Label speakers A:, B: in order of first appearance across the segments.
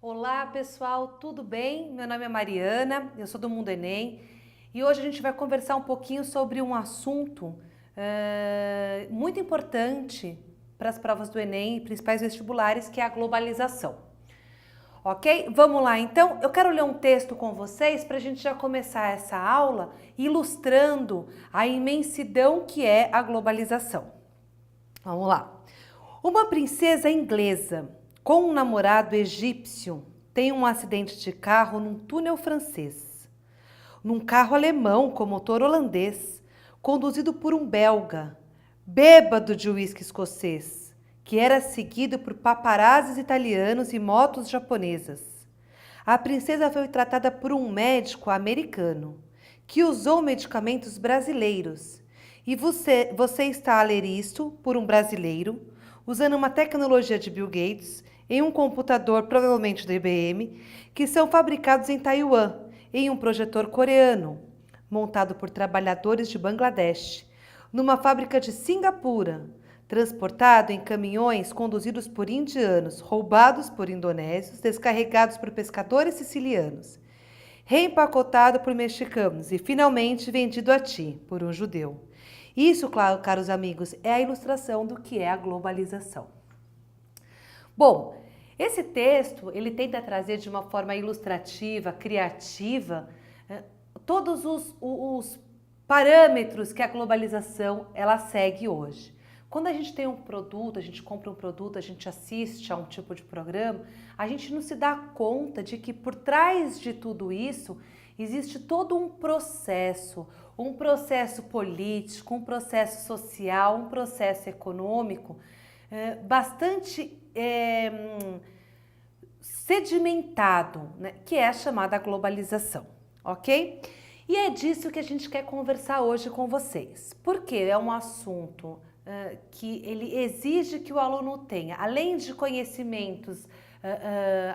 A: Olá pessoal, tudo bem? Meu nome é Mariana, eu sou do Mundo Enem e hoje a gente vai conversar um pouquinho sobre um assunto muito importante para as provas do Enem e principais vestibulares, que é a globalização. Ok? Vamos lá então. Eu quero ler um texto com vocês para a gente já começar essa aula ilustrando a imensidão que é a globalização. Vamos lá. Uma princesa inglesa com um namorado egípcio tem um acidente de carro num túnel francês. Num carro alemão com motor holandês, conduzido por um belga, bêbado de uísque escocês, que era seguido por paparazzis italianos e motos japonesas. A princesa foi tratada por um médico americano, que usou medicamentos brasileiros. E você está a ler isto por um brasileiro, usando uma tecnologia de Bill Gates, em um computador provavelmente da IBM, que são fabricados em Taiwan, em um projetor coreano, montado por trabalhadores de Bangladesh, numa fábrica de Singapura, transportado em caminhões conduzidos por indianos, roubados por indonésios, descarregados por pescadores sicilianos, reempacotado por mexicanos e finalmente vendido a ti, por um judeu. Isso, claro, caros amigos, é a ilustração do que é a globalização. Bom, esse texto, ele tenta trazer de uma forma ilustrativa, criativa, todos os parâmetros que a globalização ela segue hoje. Quando a gente tem um produto, a gente compra um produto, a gente assiste a um tipo de programa, a gente não se dá conta de que por trás de tudo isso existe todo um processo político, um processo social, um processo econômico bastante sedimentado, né, que é a chamada globalização, ok? E é disso que a gente quer conversar hoje com vocês, porque é um assunto que ele exige que o aluno tenha, além de conhecimentos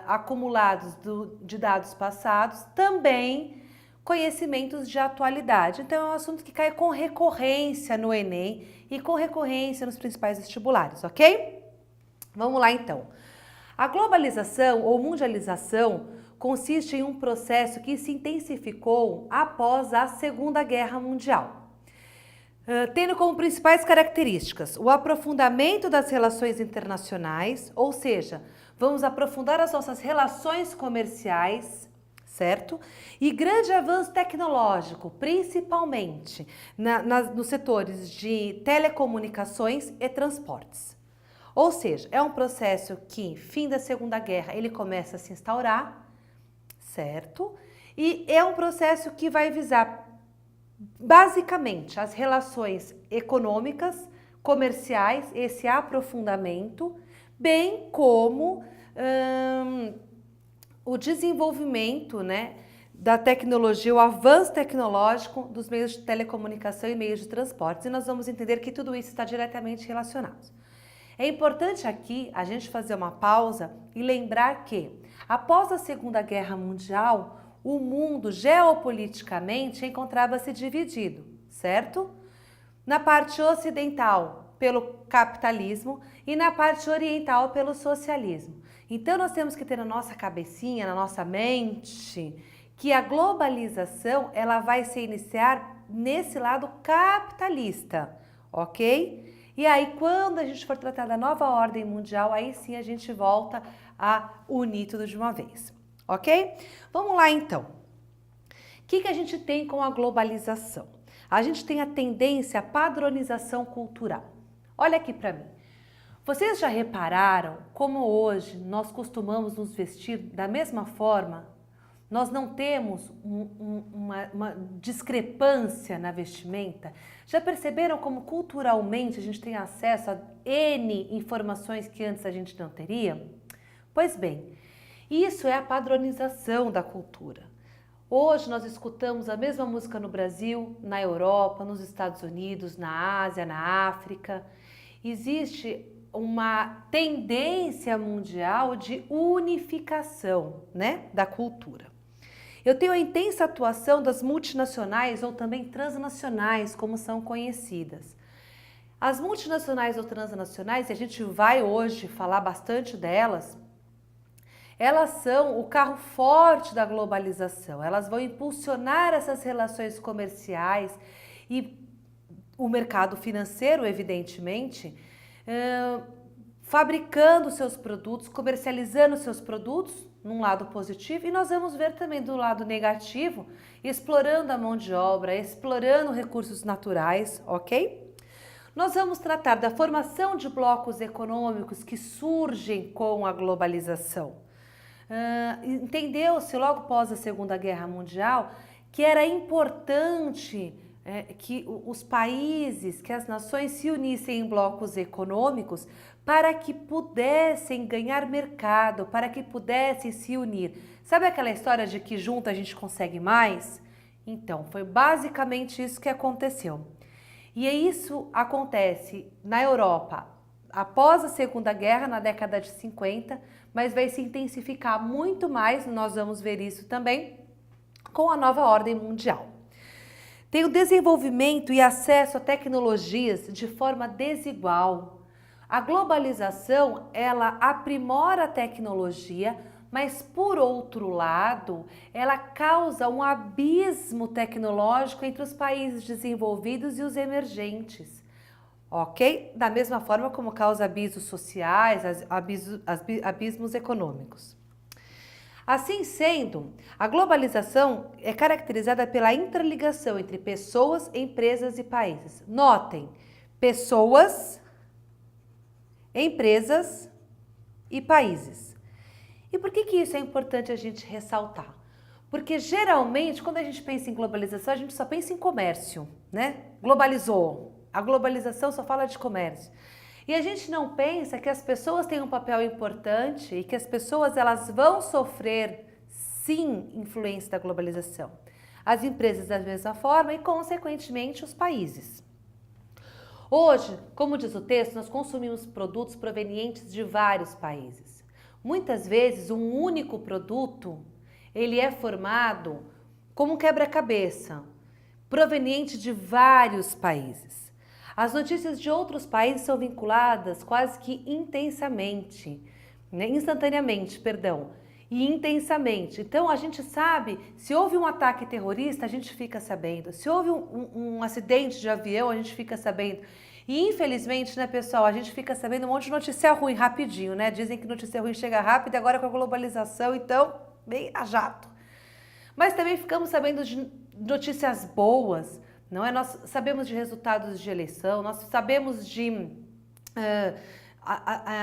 A: acumulados de dados passados, também conhecimentos de atualidade. Então é um assunto que cai com recorrência no Enem e com recorrência nos principais vestibulares, ok? Vamos lá então. A globalização ou mundialização consiste em um processo que se intensificou após a Segunda Guerra Mundial, tendo como principais características o aprofundamento das relações internacionais, ou seja, vamos aprofundar as nossas relações comerciais, certo? E grande avanço tecnológico, principalmente nos setores de telecomunicações e transportes. Ou seja, é um processo que, fim da Segunda Guerra, ele começa a se instaurar, certo? E é um processo que vai visar basicamente as relações econômicas, comerciais, esse aprofundamento, bem como o desenvolvimento, né, da tecnologia, o avanço tecnológico dos meios de telecomunicação e meios de transportes. E nós vamos entender que tudo isso está diretamente relacionado. É importante aqui a gente fazer uma pausa e lembrar que, após a Segunda Guerra Mundial, o mundo geopoliticamente encontrava-se dividido, certo? Na parte ocidental, pelo capitalismo, e na parte oriental, pelo socialismo. Então, nós temos que ter na nossa cabecinha, na nossa mente, que a globalização ela vai se iniciar nesse lado capitalista, ok? E aí, quando a gente for tratar da nova ordem mundial, aí sim a gente volta a unir tudo de uma vez, ok? Vamos lá então. O que a gente tem com a globalização? A gente tem a tendência à padronização cultural. Olha aqui para mim. Vocês já repararam como hoje nós costumamos nos vestir da mesma forma? Nós não temos uma discrepância na vestimenta? Já perceberam como culturalmente a gente tem acesso a N informações que antes a gente não teria? Pois bem, isso é a padronização da cultura. Hoje nós escutamos a mesma música no Brasil, na Europa, nos Estados Unidos, na Ásia, na África. Existe uma tendência mundial de unificação, né, da cultura. Eu tenho a intensa atuação das multinacionais ou também transnacionais, como são conhecidas. As multinacionais ou transnacionais, e a gente vai hoje falar bastante delas, elas são o carro forte da globalização. Elas vão impulsionar essas relações comerciais e o mercado financeiro, evidentemente, fabricando seus produtos, comercializando seus produtos, num lado positivo, e nós vamos ver também do lado negativo, explorando a mão de obra, explorando recursos naturais, ok? Nós vamos tratar da formação de blocos econômicos que surgem com a globalização. Entendeu-se logo após a Segunda Guerra Mundial que era importante que os países, que as nações se unissem em blocos econômicos para que pudessem ganhar mercado, para que pudessem se unir. Sabe aquela história de que junto a gente consegue mais? Então, foi basicamente isso que aconteceu. E isso acontece na Europa após a Segunda Guerra, na década de 50, mas vai se intensificar muito mais, nós vamos ver isso também, com a nova ordem mundial. Tem o desenvolvimento e acesso a tecnologias de forma desigual. A globalização, ela aprimora a tecnologia, mas por outro lado, ela causa um abismo tecnológico entre os países desenvolvidos e os emergentes. Ok? Da mesma forma como causa abismos sociais, abismos econômicos. Assim sendo, a globalização é caracterizada pela interligação entre pessoas, empresas e países. Notem, pessoas, empresas e países. E por que isso é importante a gente ressaltar? Porque geralmente, quando a gente pensa em globalização, a gente só pensa em comércio, né? Globalizou. A globalização só fala de comércio. E a gente não pensa que as pessoas têm um papel importante e que as pessoas elas vão sofrer, sim, influência da globalização. As empresas da mesma forma e, consequentemente, os países. Hoje, como diz o texto, nós consumimos produtos provenientes de vários países. Muitas vezes, um único produto, ele é formado como um quebra-cabeça, proveniente de vários países. As notícias de outros países são vinculadas quase que instantaneamente, e intensamente. Então, a gente sabe, se houve um ataque terrorista, a gente fica sabendo. Se houve um acidente de avião, a gente fica sabendo. E, infelizmente, né, pessoal, a gente fica sabendo um monte de notícia ruim rapidinho, né? Dizem que notícia ruim chega rápido, agora com a globalização, então, bem a jato. Mas também ficamos sabendo de notícias boas, não é? Nós sabemos de resultados de eleição, nós sabemos de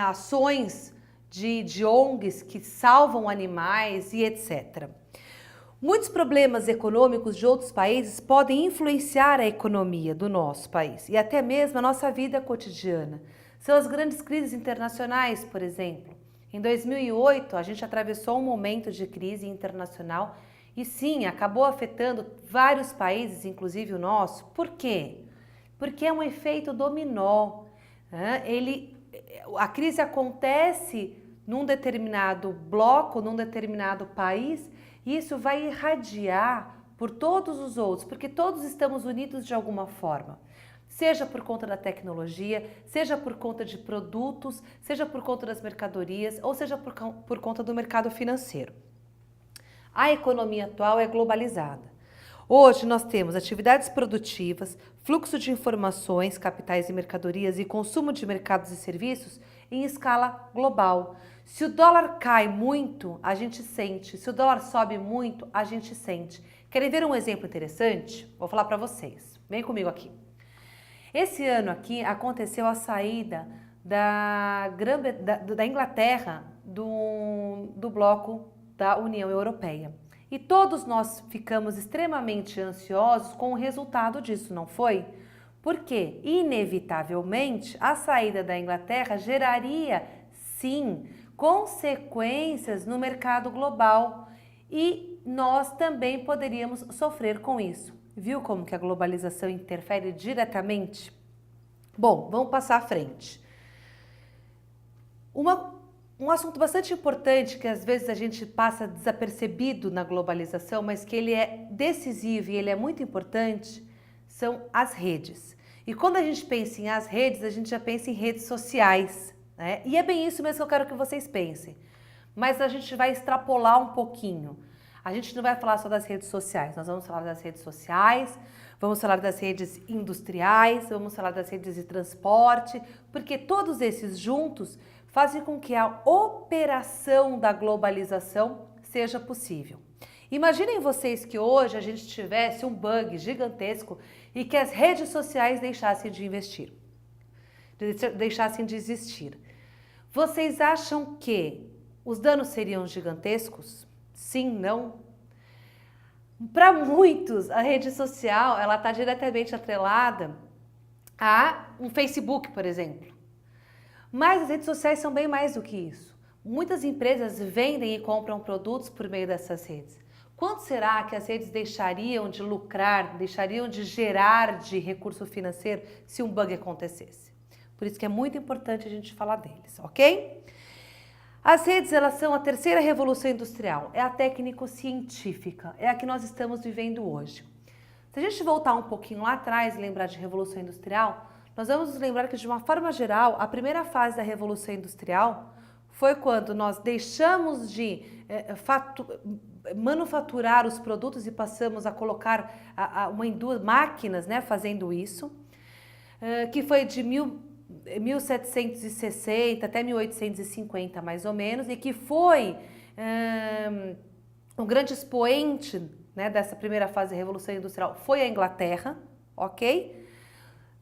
A: ações de ONGs que salvam animais e etc. Muitos problemas econômicos de outros países podem influenciar a economia do nosso país e até mesmo a nossa vida cotidiana. São as grandes crises internacionais, por exemplo. Em 2008, a gente atravessou um momento de crise internacional e sim, acabou afetando vários países, inclusive o nosso. Por quê? Porque é um efeito dominó. A crise acontece num determinado bloco, num determinado país, e isso vai irradiar por todos os outros, porque todos estamos unidos de alguma forma. Seja por conta da tecnologia, seja por conta de produtos, seja por conta das mercadorias, ou seja por conta do mercado financeiro. A economia atual é globalizada. Hoje nós temos atividades produtivas, fluxo de informações, capitais e mercadorias e consumo de mercados e serviços em escala global. Se o dólar cai muito, a gente sente. Se o dólar sobe muito, a gente sente. Querem ver um exemplo interessante? Vou falar para vocês. Vem comigo aqui. Esse ano aqui aconteceu a saída da Inglaterra do bloco da União Europeia. E todos nós ficamos extremamente ansiosos com o resultado disso, não foi? Porque, inevitavelmente, a saída da Inglaterra geraria, sim, consequências no mercado global e nós também poderíamos sofrer com isso. Viu como que a globalização interfere diretamente? Bom, vamos passar à frente. Um assunto bastante importante que às vezes a gente passa desapercebido na globalização, mas que ele é decisivo e ele é muito importante, são as redes. E quando a gente pensa em as redes, a gente já pensa em redes sociais, né? E é bem isso mesmo que eu quero que vocês pensem. mas a gente vai extrapolar um pouquinho. A gente não vai falar só das redes sociais, nós vamos falar das redes sociais, vamos falar das redes industriais, vamos falar das redes de transporte, porque todos esses juntos fazem com que a operação da globalização seja possível. Imaginem vocês que hoje a gente tivesse um bug gigantesco e que as redes sociais deixassem de existir. Vocês acham que os danos seriam gigantescos? Sim, não? Para muitos, a rede social ela está diretamente atrelada a um Facebook, por exemplo. Mas as redes sociais são bem mais do que isso. Muitas empresas vendem e compram produtos por meio dessas redes. Quanto será que as redes deixariam de lucrar, deixariam de gerar de recurso financeiro se um bug acontecesse? Por isso que é muito importante a gente falar deles, ok? As redes, elas são a terceira revolução industrial, é a técnico-científica, é a que nós estamos vivendo hoje. Se a gente voltar um pouquinho lá atrás e lembrar de revolução industrial, nós vamos nos lembrar que, de uma forma geral, a primeira fase da revolução industrial foi quando nós deixamos de manufaturar os produtos e passamos a colocar máquinas, né, fazendo isso, que foi de 1760 até 1850, mais ou menos, e que foi um grande expoente, né, dessa primeira fase da Revolução Industrial, foi a Inglaterra, ok?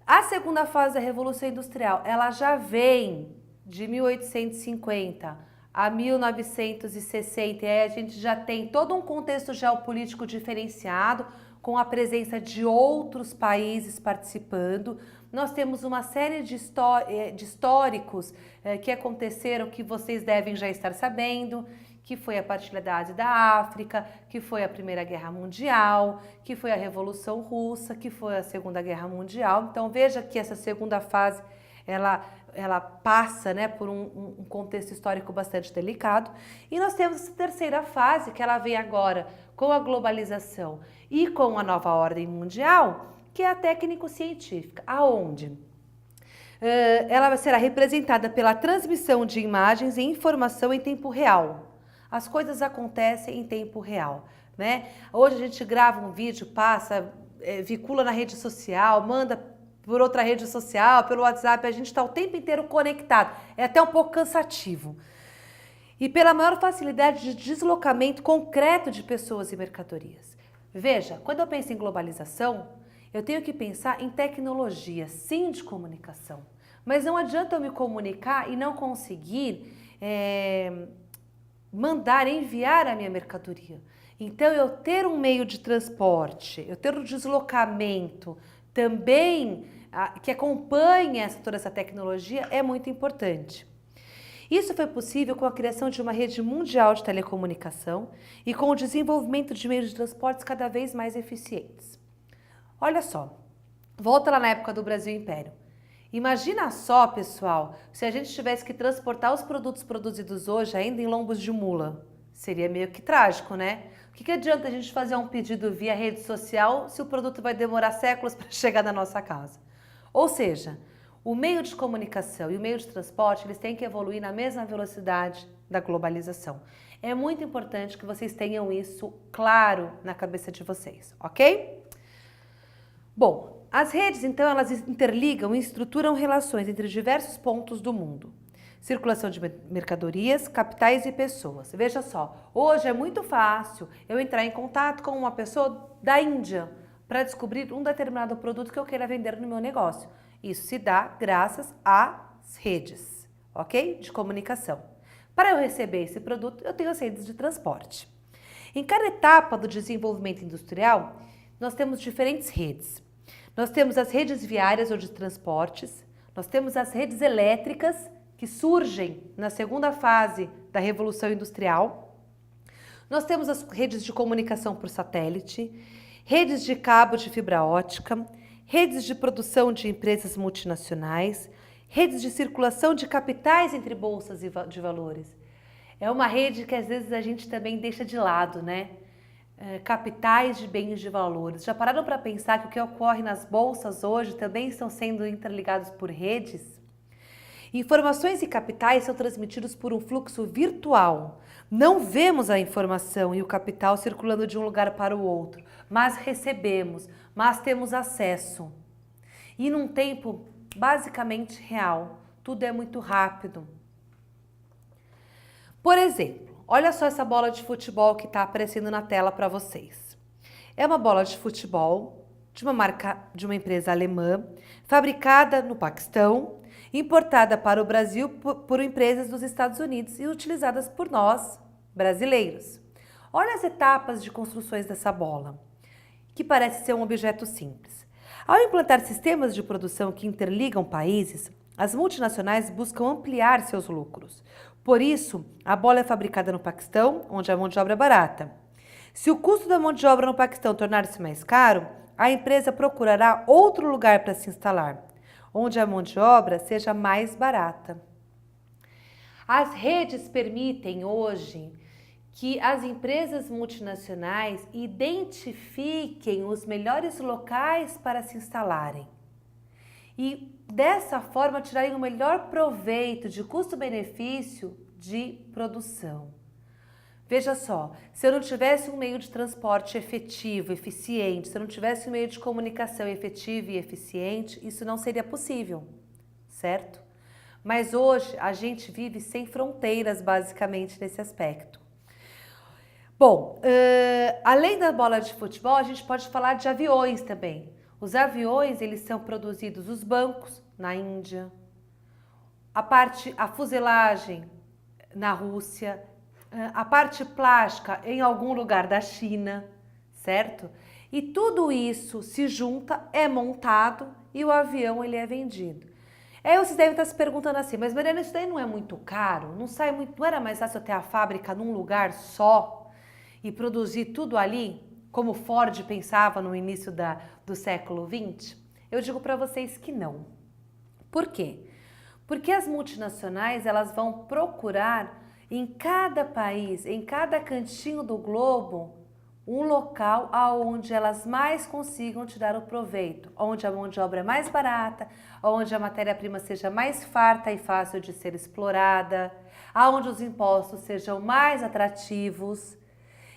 A: A segunda fase da Revolução Industrial, ela já vem de 1850 a 1960, e aí a gente já tem todo um contexto geopolítico diferenciado, com a presença de outros países participando. Nós temos uma série de históricos que aconteceram, que vocês devem já estar sabendo, que foi a partilha da Ásia e da África, que foi a Primeira Guerra Mundial, que foi a Revolução Russa, que foi a Segunda Guerra Mundial. Então veja que essa segunda fase, ela passa, né, por um contexto histórico bastante delicado. E nós temos essa terceira fase, que ela vem agora com a globalização e com a nova ordem mundial, que é a técnico-científica, aonde ela será representada pela transmissão de imagens e informação em tempo real. As coisas acontecem em tempo real, né? Hoje a gente grava um vídeo, passa, vincula na rede social, manda por outra rede social, pelo WhatsApp, a gente está o tempo inteiro conectado. É até um pouco cansativo. E pela maior facilidade de deslocamento concreto de pessoas e mercadorias. Veja, quando eu penso em globalização, eu tenho que pensar em tecnologia, sim, de comunicação. Mas não adianta eu me comunicar e não conseguir enviar a minha mercadoria. Então, eu ter um meio de transporte, eu ter um deslocamento também que acompanhe toda essa tecnologia é muito importante. Isso foi possível com a criação de uma rede mundial de telecomunicação e com o desenvolvimento de meios de transportes cada vez mais eficientes. Olha só, volta lá na época do Brasil Império. Imagina só, pessoal, se a gente tivesse que transportar os produtos produzidos hoje ainda em lombos de mula. Seria meio que trágico, né? O que adianta a gente fazer um pedido via rede social se o produto vai demorar séculos para chegar na nossa casa? Ou seja, o meio de comunicação e o meio de transporte, eles têm que evoluir na mesma velocidade da globalização. É muito importante que vocês tenham isso claro na cabeça de vocês, ok? Bom, as redes, então, elas interligam e estruturam relações entre diversos pontos do mundo. Circulação de mercadorias, capitais e pessoas. Veja só, hoje é muito fácil eu entrar em contato com uma pessoa da Índia para descobrir um determinado produto que eu queira vender no meu negócio. Isso se dá graças às redes, ok? De comunicação. Para eu receber esse produto, eu tenho as redes de transporte. Em cada etapa do desenvolvimento industrial, nós temos diferentes redes. Nós temos as redes viárias ou de transportes, nós temos as redes elétricas, que surgem na segunda fase da Revolução Industrial. Nós temos as redes de comunicação por satélite, redes de cabo de fibra ótica, redes de produção de empresas multinacionais, redes de circulação de capitais entre bolsas de valores. É uma rede que às vezes a gente também deixa de lado, né? Capitais de bens de valores. Já pararam para pensar que o que ocorre nas bolsas hoje também estão sendo interligados por redes? Informações e capitais são transmitidos por um fluxo virtual. Não vemos a informação e o capital circulando de um lugar para o outro, mas recebemos, mas temos acesso. E num tempo basicamente real. Tudo é muito rápido. Por exemplo, olha só essa bola de futebol que está aparecendo na tela para vocês. É uma bola de futebol de uma marca, de uma empresa alemã, fabricada no Paquistão, importada para o Brasil por empresas dos Estados Unidos e utilizadas por nós, brasileiros. Olha as etapas de construções dessa bola, que parece ser um objeto simples. Ao implantar sistemas de produção que interligam países, as multinacionais buscam ampliar seus lucros. Por isso, a bola é fabricada no Paquistão, onde a mão de obra é barata. Se o custo da mão de obra no Paquistão tornar-se mais caro, a empresa procurará outro lugar para se instalar, onde a mão de obra seja mais barata. As redes permitem hoje que as empresas multinacionais identifiquem os melhores locais para se instalarem e dessa forma tirarem o melhor proveito de custo-benefício de produção. Veja só, se eu não tivesse um meio de transporte efetivo, eficiente, se eu não tivesse um meio de comunicação efetivo e eficiente, isso não seria possível, certo? Mas hoje a gente vive sem fronteiras, basicamente, nesse aspecto. Bom, além da bola de futebol, a gente pode falar de aviões também. Os aviões, eles são produzidos, os bancos, na Índia, a fuselagem na Rússia, a parte plástica em algum lugar da China, certo? E tudo isso se junta, é montado e o avião ele é vendido. Aí vocês devem estar se perguntando assim, mas Mariana, isso daí não é muito caro? Não era mais fácil ter a fábrica num lugar só e produzir tudo ali, como Ford pensava no início do século XX? Eu digo para vocês que não. Por quê? Porque as multinacionais elas vão procurar em cada país, em cada cantinho do globo, um local onde elas mais consigam tirar o proveito, onde a mão de obra é mais barata, onde a matéria-prima seja mais farta e fácil de ser explorada, onde os impostos sejam mais atrativos.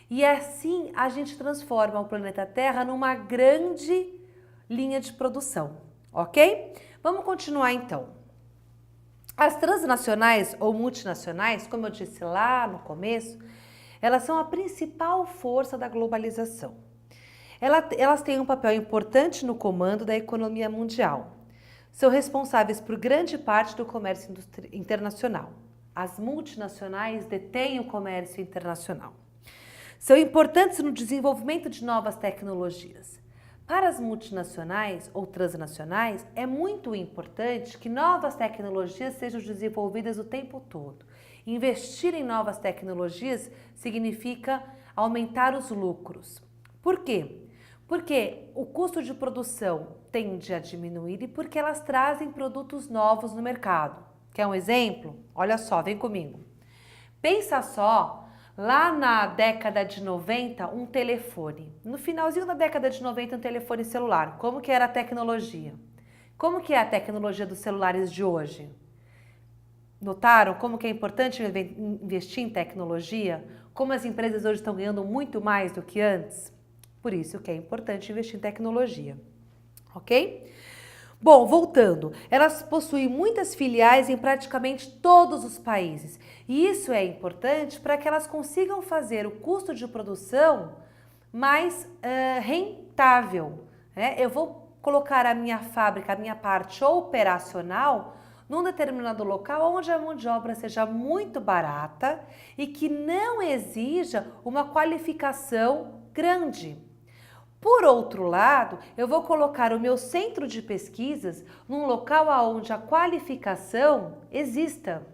A: E assim a gente transforma o planeta Terra numa grande linha de produção, ok? Vamos continuar então. As transnacionais ou multinacionais, como eu disse lá no começo, elas são a principal força da globalização. Elas têm um papel importante no comando da economia mundial. São responsáveis por grande parte do comércio internacional. As multinacionais detêm o comércio internacional. São importantes no desenvolvimento de novas tecnologias. Para as multinacionais ou transnacionais, é muito importante que novas tecnologias sejam desenvolvidas o tempo todo. Investir em novas tecnologias significa aumentar os lucros. Por quê? Porque o custo de produção tende a diminuir e porque elas trazem produtos novos no mercado. Quer um exemplo? Olha só, vem comigo. Pensa só. Lá na década de 90, um telefone. No finalzinho da década de 90, um telefone celular. Como que era a tecnologia? Como que é a tecnologia dos celulares de hoje? Notaram como que é importante investir em tecnologia? Como as empresas hoje estão ganhando muito mais do que antes? Por isso que é importante investir em tecnologia. Ok? Bom, voltando, elas possuem muitas filiais em praticamente todos os países e isso é importante para que elas consigam fazer o custo de produção mais rentável, né? Eu vou colocar a minha fábrica, a minha parte operacional num determinado local onde a mão de obra seja muito barata e que não exija uma qualificação grande. Por outro lado, eu vou colocar o meu centro de pesquisas num local onde a qualificação exista.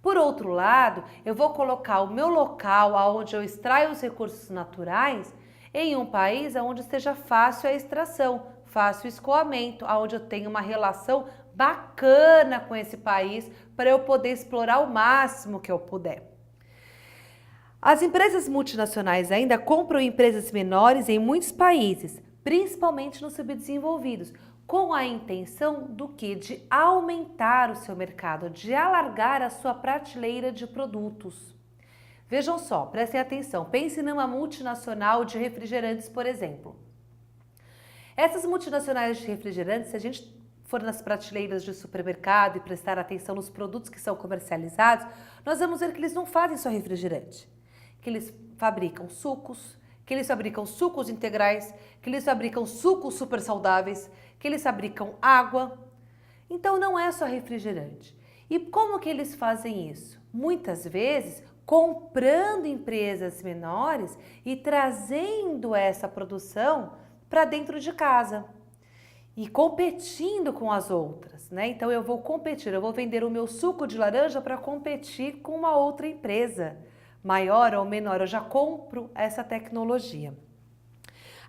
A: Por outro lado, eu vou colocar o meu local onde eu extraio os recursos naturais em um país onde seja fácil a extração, fácil o escoamento, onde eu tenho uma relação bacana com esse país para eu poder explorar o máximo que eu puder. As empresas multinacionais ainda compram empresas menores em muitos países, principalmente nos subdesenvolvidos. com a intenção do quê? De aumentar o seu mercado, de alargar a sua prateleira de produtos. Vejam só, prestem atenção, pense numa multinacional de refrigerantes, por exemplo. Essas multinacionais de refrigerantes, se a gente for nas prateleiras de supermercado e prestar atenção nos produtos que são comercializados, nós vamos ver que eles não fazem só refrigerante, que eles fabricam sucos, que eles fabricam sucos integrais, que eles fabricam sucos super saudáveis, que eles fabricam água. Então não é só refrigerante. E como que eles fazem isso? Muitas vezes comprando empresas menores e trazendo essa produção para dentro de casa e competindo com as outras, né? Então eu vou competir, eu vou vender o meu suco de laranja para competir com uma outra empresa, maior ou menor, eu já compro essa tecnologia.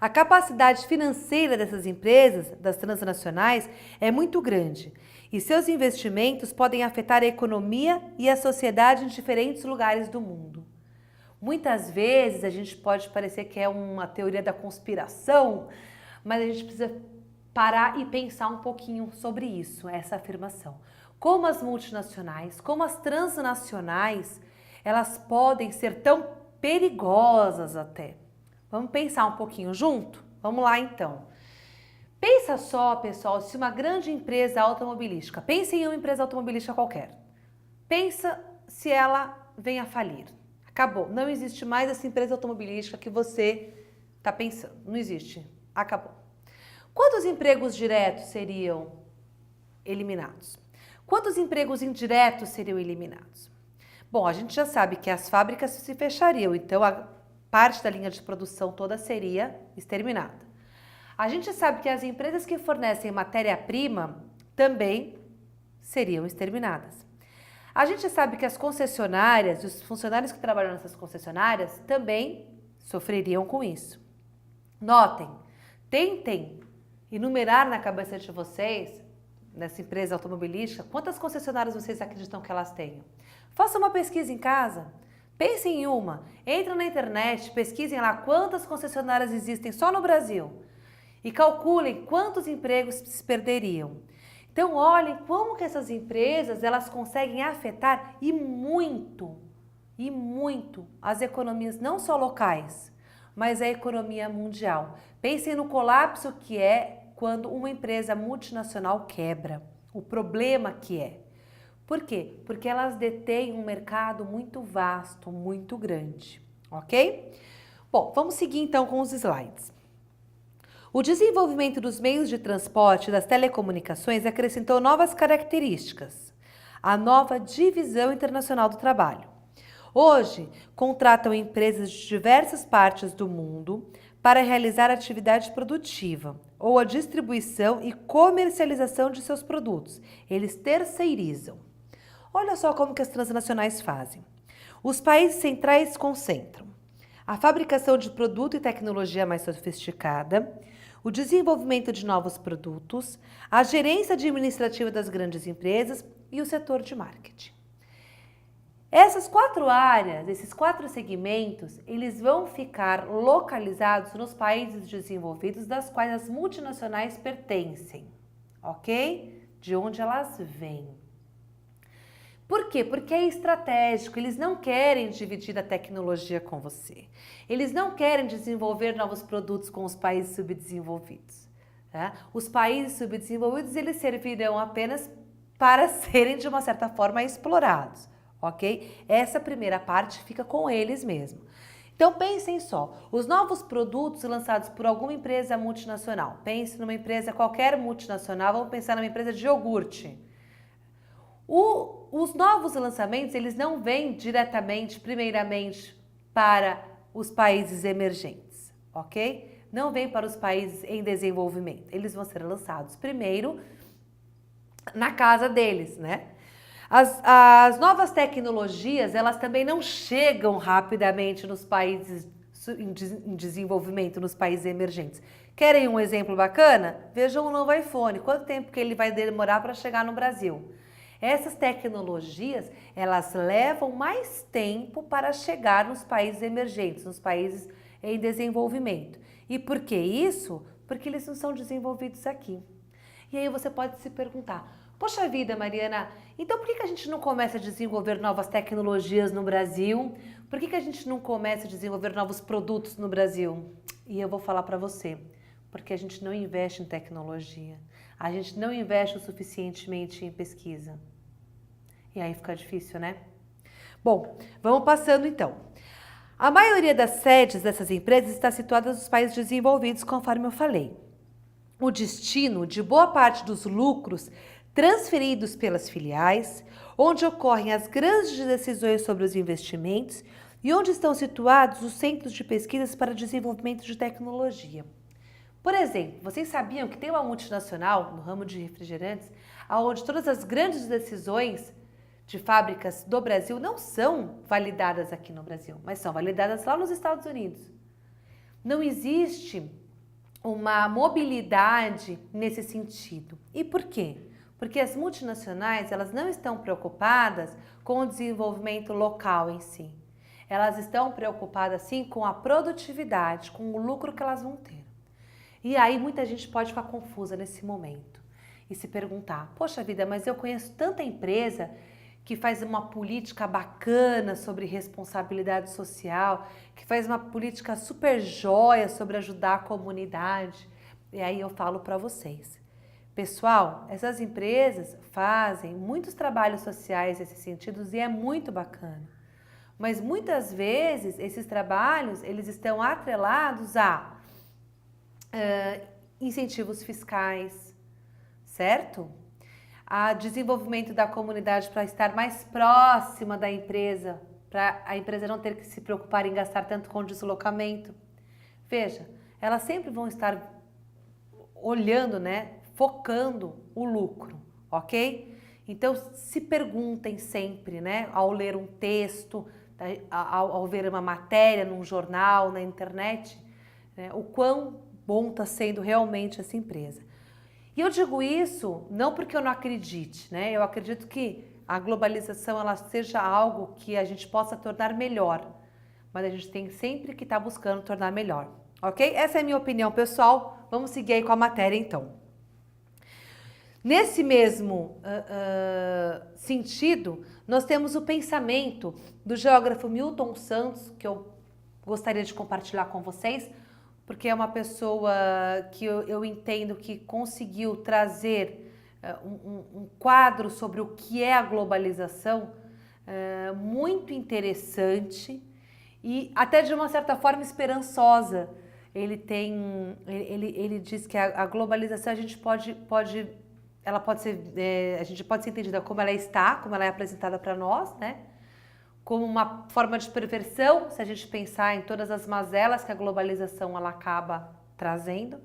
A: A capacidade financeira dessas empresas, das transnacionais, é muito grande e seus investimentos podem afetar a economia e a sociedade em diferentes lugares do mundo. Muitas vezes a gente pode parecer que é uma teoria da conspiração, mas a gente precisa parar e pensar um pouquinho sobre isso, essa afirmação. Como as multinacionais, como as transnacionais, elas podem ser tão perigosas até. Vamos pensar um pouquinho junto? Vamos lá então. Pensa só, pessoal, se uma grande empresa automobilística, pense em uma empresa automobilística qualquer, pensa se ela vem a falir. Acabou, não existe mais essa empresa automobilística que você está pensando, não existe, acabou. Quantos empregos diretos seriam eliminados? Quantos empregos indiretos seriam eliminados? Bom, a gente já sabe que as fábricas se fechariam, então a parte da linha de produção toda seria exterminada. A gente sabe que as empresas que fornecem matéria-prima também seriam exterminadas. A gente sabe que as concessionárias e os funcionários que trabalham nessas concessionárias também sofreriam com isso. Notem, tentem enumerar na cabeça de vocês, nessa empresa automobilística, quantas concessionárias vocês acreditam que elas tenham. Façam uma pesquisa em casa, pensem em uma, entrem na internet, pesquisem lá quantas concessionárias existem só no Brasil e calculem quantos empregos se perderiam. Então olhem como que essas empresas elas conseguem afetar e muito as economias não só locais, mas a economia mundial. Pensem no colapso que é quando uma empresa multinacional quebra, o problema que é. Por quê? Porque elas detêm um mercado muito vasto, muito grande, ok? Bom, vamos seguir então com os slides. O desenvolvimento dos meios de transporte e das telecomunicações acrescentou novas características. A nova divisão internacional do trabalho. Hoje, contratam empresas de diversas partes do mundo para realizar atividade produtiva ou a distribuição e comercialização de seus produtos. Eles terceirizam. Olha só como que as transnacionais fazem. Os países centrais concentram a fabricação de produto e tecnologia mais sofisticada, o desenvolvimento de novos produtos, a gerência administrativa das grandes empresas e o setor de marketing. Essas 4 áreas, esses 4 segmentos, eles vão ficar localizados nos países desenvolvidos das quais as multinacionais pertencem, ok? De onde elas vêm. Por quê? Porque é estratégico, eles não querem dividir a tecnologia com você. Eles não querem desenvolver novos produtos com os países subdesenvolvidos. Tá? Os países subdesenvolvidos, eles servirão apenas para serem, de uma certa forma, explorados. Ok? Essa primeira parte fica com eles mesmo. Então pensem só, os novos produtos lançados por alguma empresa multinacional, pense numa empresa, qualquer multinacional, vamos pensar numa empresa de iogurte. Os novos lançamentos, eles não vêm diretamente, primeiramente, para os países emergentes, ok? Não vêm para os países em desenvolvimento, eles vão ser lançados primeiro na casa deles, né? As novas tecnologias, elas também não chegam rapidamente nos países em desenvolvimento, nos países emergentes. Querem um exemplo bacana? Vejam o novo iPhone. Quanto tempo que ele vai demorar para chegar no Brasil? Essas tecnologias, elas levam mais tempo para chegar nos países emergentes, nos países em desenvolvimento. E por que isso? Porque eles não são desenvolvidos aqui. E aí você pode se perguntar, poxa vida, Mariana, então por que a gente não começa a desenvolver novas tecnologias no Brasil? Por que a gente não começa a desenvolver novos produtos no Brasil? E eu vou falar para você, porque a gente não investe em tecnologia, a gente não investe o suficientemente em pesquisa. E aí fica difícil, né? Bom, vamos passando então. A maioria das sedes dessas empresas está situada nos países desenvolvidos, conforme eu falei. O destino de boa parte dos lucros transferidos pelas filiais, onde ocorrem as grandes decisões sobre os investimentos e onde estão situados os centros de pesquisas para desenvolvimento de tecnologia. Por exemplo, vocês sabiam que tem uma multinacional no ramo de refrigerantes, onde todas as grandes decisões de fábricas do Brasil não são validadas aqui no Brasil, mas são validadas lá nos Estados Unidos. Não existe uma mobilidade nesse sentido. E por quê? Porque as multinacionais, elas não estão preocupadas com o desenvolvimento local em si. Elas estão preocupadas, sim, com a produtividade, com o lucro que elas vão ter. E aí muita gente pode ficar confusa nesse momento e se perguntar, poxa vida, mas eu conheço tanta empresa que faz uma política bacana sobre responsabilidade social, que faz uma política super jóia sobre ajudar a comunidade. E aí eu falo para vocês, pessoal, essas empresas fazem muitos trabalhos sociais nesses sentidos e é muito bacana. Mas muitas vezes esses trabalhos, eles estão atrelados a incentivos fiscais, certo? A desenvolvimento da comunidade para estar mais próxima da empresa, para a empresa não ter que se preocupar em gastar tanto com deslocamento. Veja, elas sempre vão estar olhando, né, focando o lucro, ok? Então, se perguntem sempre, né, ao ler um texto, ao ver uma matéria num jornal, na internet, né, o quão bom está sendo realmente essa empresa. E eu digo isso não porque eu não acredite, né? Eu acredito que a globalização ela seja algo que a gente possa tornar melhor, mas a gente tem sempre que estar buscando tornar melhor, ok? Essa é a minha opinião pessoal. Vamos seguir aí com a matéria então. Nesse mesmo sentido, nós temos o pensamento do geógrafo Milton Santos, que eu gostaria de compartilhar com vocês, porque é uma pessoa que eu entendo que conseguiu trazer um quadro sobre o que é a globalização muito interessante e até de uma certa forma esperançosa. Ele diz que a globalização a gente a gente pode ser entendida como ela está, como ela é apresentada para nós, né? Como uma forma de perversão, se a gente pensar em todas as mazelas que a globalização ela acaba trazendo,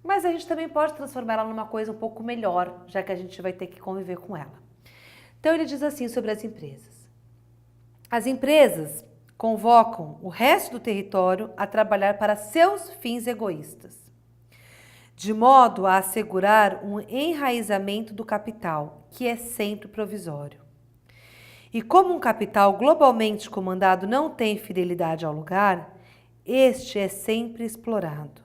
A: mas a gente também pode transformar ela numa coisa um pouco melhor, já que a gente vai ter que conviver com ela. Então ele diz assim sobre as empresas. As empresas convocam o resto do território a trabalhar para seus fins egoístas, de modo a assegurar um enraizamento do capital, que é sempre provisório. E como um capital globalmente comandado não tem fidelidade ao lugar, este é sempre explorado.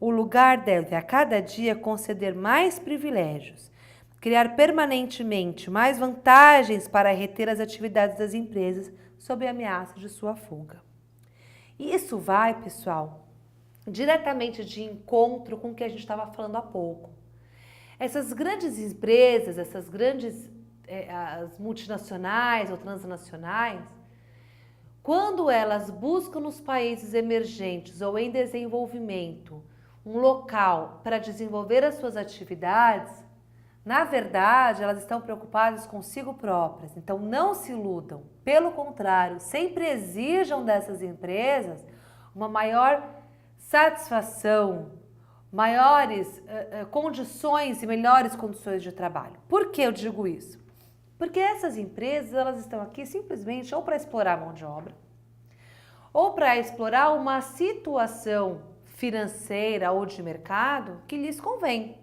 A: O lugar deve a cada dia conceder mais privilégios, criar permanentemente mais vantagens para reter as atividades das empresas sob a ameaça de sua fuga. E isso vai, pessoal, diretamente de encontro com o que a gente estava falando há pouco. Essas grandes empresas, as multinacionais ou transnacionais, quando elas buscam nos países emergentes ou em desenvolvimento um local para desenvolver as suas atividades, na verdade elas estão preocupadas consigo próprias. Então não se iludam, pelo contrário, sempre exijam dessas empresas uma maior satisfação, maiores condições e melhores condições de trabalho. Por que eu digo isso? Porque essas empresas, elas estão aqui simplesmente ou para explorar a mão de obra, ou para explorar uma situação financeira ou de mercado que lhes convém.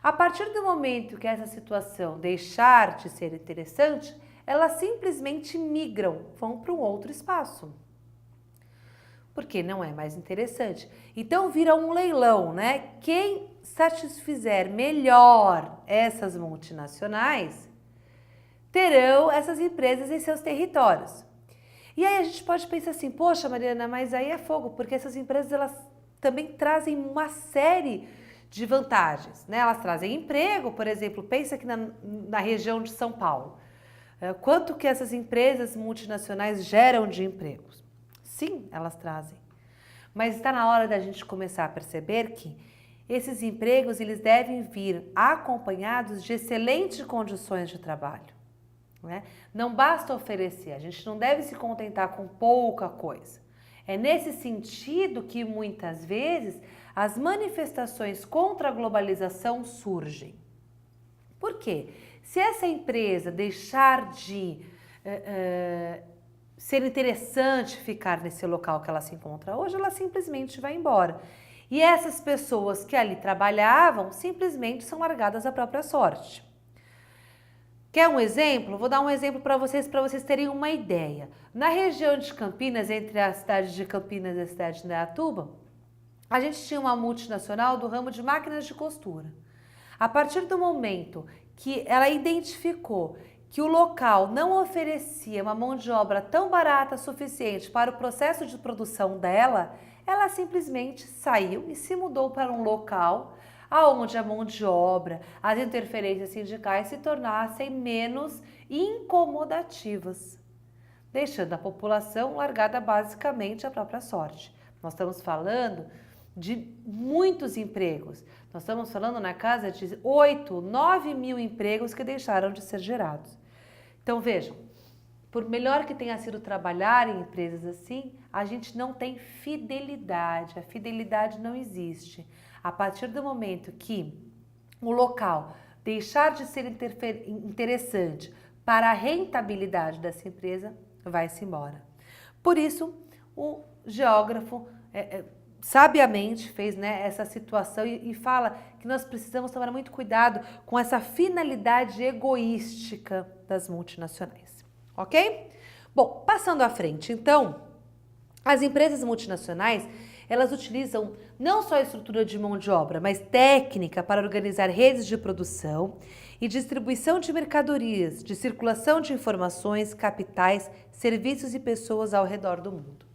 A: A partir do momento que essa situação deixar de ser interessante, elas simplesmente migram, vão para um outro espaço. porque não é mais interessante. Então vira um leilão, né? Quem satisfizer melhor essas multinacionais terão essas empresas em seus territórios. E aí a gente pode pensar assim, poxa, Mariana, mas aí é fogo, porque essas empresas elas também trazem uma série de vantagens, né? Elas trazem emprego, por exemplo, pensa aqui na região de São Paulo. Quanto que essas empresas multinacionais geram de empregos? Sim, elas trazem. Mas está na hora da gente começar a perceber que esses empregos eles devem vir acompanhados de excelentes condições de trabalho. Né? Não basta oferecer, a gente não deve se contentar com pouca coisa. É nesse sentido que muitas vezes as manifestações contra a globalização surgem. Por quê? Se essa empresa deixar de ser interessante ficar nesse local que ela se encontra hoje, ela simplesmente vai embora. E essas pessoas que ali trabalhavam simplesmente são largadas à própria sorte. Quer um exemplo? Vou dar um exemplo para vocês terem uma ideia. Na região de Campinas, entre a cidade de Campinas e a cidade de Indaiatuba, a gente tinha uma multinacional do ramo de máquinas de costura. A partir do momento que ela identificou que o local não oferecia uma mão de obra tão barata suficiente para o processo de produção dela, ela simplesmente saiu e se mudou para um local onde a mão de obra, as interferências sindicais se tornassem menos incomodativas, deixando a população largada basicamente à própria sorte. Nós estamos falando de muitos empregos. Nós estamos falando na casa de 8, 9 mil empregos que deixaram de ser gerados. Então vejam, por melhor que tenha sido trabalhar em empresas assim, a gente não tem fidelidade, a fidelidade não existe. A partir do momento que o local deixar de ser interessante para a rentabilidade dessa empresa, vai-se embora. Por isso, o geógrafo sabiamente fez, né, essa situação e fala que nós precisamos tomar muito cuidado com essa finalidade egoística das multinacionais, ok? Bom, passando à frente, então, as empresas multinacionais, elas utilizam não só a estrutura de mão de obra, mas técnica para organizar redes de produção e distribuição de mercadorias, de circulação de informações, capitais, serviços e pessoas ao redor do mundo.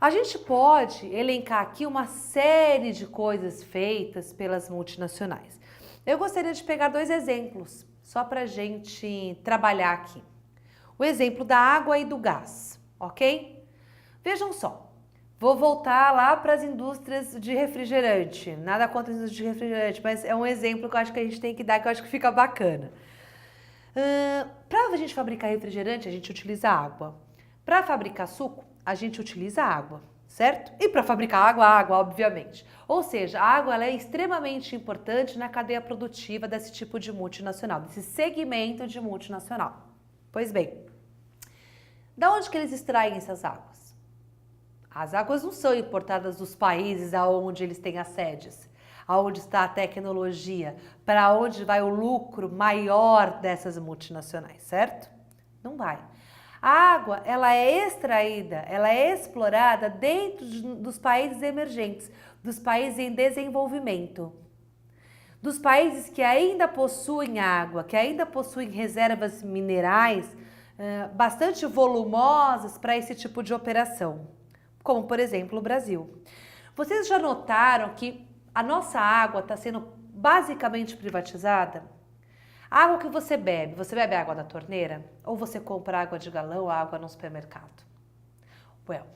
A: A gente pode elencar aqui uma série de coisas feitas pelas multinacionais. Eu gostaria de pegar 2 exemplos, só para a gente trabalhar aqui. O exemplo da água e do gás, ok? Vejam só, vou voltar lá para as indústrias de refrigerante. Nada contra as indústrias de refrigerante, mas é um exemplo que eu acho que a gente tem que dar, que eu acho que fica bacana. Para a gente fabricar refrigerante, a gente utiliza água. Para fabricar suco, a gente utiliza água, certo? E para fabricar água, obviamente. Ou seja, a água ela é extremamente importante na cadeia produtiva desse tipo de multinacional, desse segmento de multinacional. Pois bem, da onde que eles extraem essas águas? As águas não são importadas dos países aonde eles têm as sedes, aonde está a tecnologia, para onde vai o lucro maior dessas multinacionais, certo? Não vai. A água, ela é extraída, ela é explorada dentro dos países emergentes, dos países em desenvolvimento, dos países que ainda possuem água, que ainda possuem reservas minerais bastante volumosas para esse tipo de operação, como por exemplo o Brasil. Vocês já notaram que a nossa água está sendo basicamente privatizada? A água que você bebe água da torneira? Ou você compra água de galão ou água no supermercado? Well,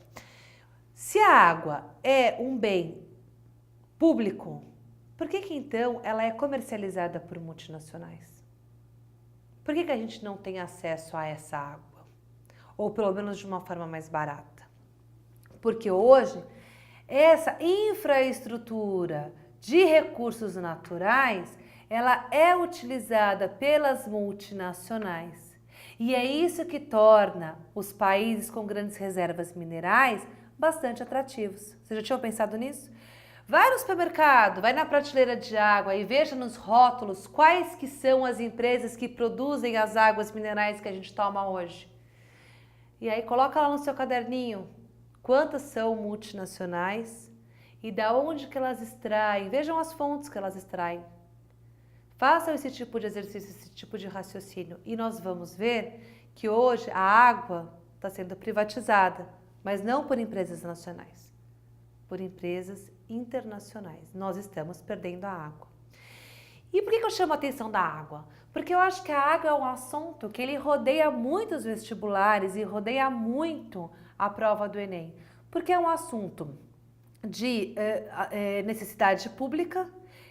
A: se a água é um bem público, por que então ela é comercializada por multinacionais? Por que a gente não tem acesso a essa água? Ou pelo menos de uma forma mais barata? Porque hoje, essa infraestrutura de recursos naturais ela é utilizada pelas multinacionais e é isso que torna os países com grandes reservas minerais bastante atrativos. Vocês já tinham pensado nisso? Vai no supermercado, vai na prateleira de água e veja nos rótulos quais que são as empresas que produzem as águas minerais que a gente toma hoje. E aí coloca lá no seu caderninho quantas são multinacionais e da onde que elas extraem. Vejam as fontes que elas extraem. Façam esse tipo de exercício, esse tipo de raciocínio e nós vamos ver que hoje a água está sendo privatizada, mas não por empresas nacionais, por empresas internacionais. Nós estamos perdendo a água. E por que eu chamo a atenção da água? Porque eu acho que a água é um assunto que ele rodeia muitos vestibulares e rodeia muito a prova do Enem. Porque é um assunto de necessidade pública,